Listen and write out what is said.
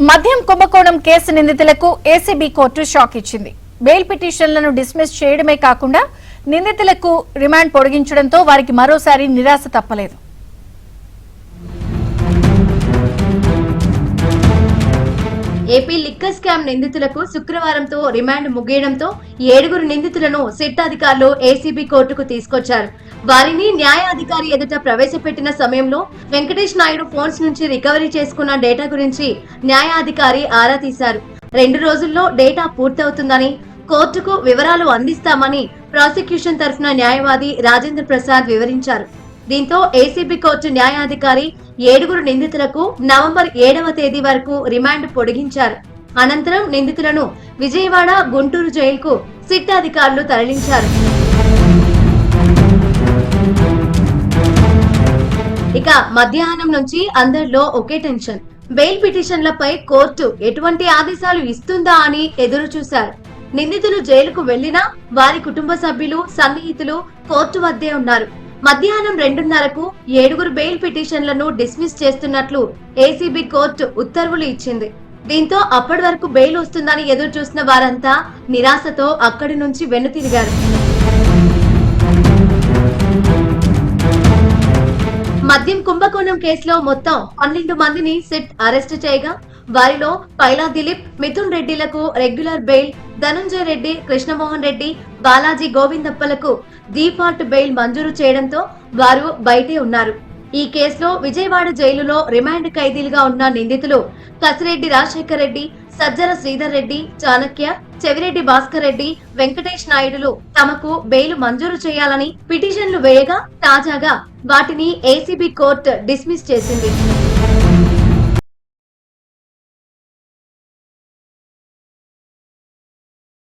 మద్యం కుంభకోణం కేసు నిందితులకు ఏసీబీ కోర్టు షాక్ ఇచ్చింది. బెయిల్ పిటిషన్లను డిస్మిస్ చేయడమే కాకుండా నిందితులకు రిమాండ్ పొడిగించడంతో వారికి మరోసారి నిరాశ తప్పలేదు. ఏపీ లిక్కర్ స్కామ్ నిందితులకు శుక్రవారంతో రిమాండ్ ముగియడంతో 7 నిందితులను సిట్ అధికారులు ఏసీబీ కోర్టుకు తీసుకొచ్చారు. వారిని న్యాయాధికారి ఎదుట ప్రవేశపెట్టిన సమయంలో వెంకటేష్ నాయుడు ఫోన్స్ నుంచి రికవరీ చేసుకున్న డేటా గురించి న్యాయాధికారి ఆరా తీశారు. 2 రోజుల్లో డేటా పూర్తవుతుందని, కోర్టుకు వివరాలు అందిస్తామని ప్రాసిక్యూషన్ తరఫున న్యాయవాది రాజేంద్ర ప్రసాద్ వివరించారు. దీంతో ఏసీబీ కోర్టు న్యాయాధికారి 7 నిందితులకు నవంబర్ 7వ తేదీ వరకు రిమాండ్ పొడిగించారు. అనంతరం నిందితులను విజయవాడ, గుంటూరు జైలుకు సిట్ అధికారులు తరలించారు. ఇక మధ్యాహ్నం నుంచి అందరిలో ఒకే టెన్షన్. బెయిల్ పిటిషన్లపై కోర్టు ఎటువంటి ఆదేశాలు ఇస్తుందా అని ఎదురు చూశారు. నిందితులు జైలుకు వెళ్లినా వారి కుటుంబ సభ్యులు, సన్నిహితులు కోర్టు వద్దే ఉన్నారు. మధ్యాహ్నం 2:30కు 7 బెయిల్ పిటిషన్లను డిస్మిస్ చేస్తున్నట్లు ఏసీబీ కోర్టు ఉత్తర్వులు ఇచ్చింది. దీంతో అప్పటి వరకు బెయిల్ వస్తుందని ఎదురు చూసిన వారంతా నిరాశతో అక్కడి నుంచి వెనుతిరిగారు. మద్యం కుంభకోణం కేసులో మొత్తం 12 మందిని సిట్ అరెస్టు చేయగా వారిలో పైలా దిలీప్, మిథున్ రెడ్డిలకు రెగ్యులర్ బెయిల్, ధనుంజయ రెడ్డి, కృష్ణమోహన్ రెడ్డి, బాలాజీ గోవిందప్పలకు డిఫాల్ట్ బెయిల్ మంజూరు చేయడంతో వారు బయటే ఉన్నారు. ఈ కేసులో విజయవాడ జైలులో రిమాండ్ ఖైదీలుగా ఉన్న నిందితులు కసిరెడ్డి రాజశేఖర్ రెడ్డి, సజ్జల శ్రీధర్ రెడ్డి, చాణక్య, చెవిరెడ్డి భాస్కర్ రెడ్డి, వెంకటేష్ నాయుడులు తమకు బెయిల్ మంజూరు చేయాలని పిటిషన్లు వేయగా తాజాగా వాటిని ఏసీబీ కోర్టు డిస్మిస్ చేసింది.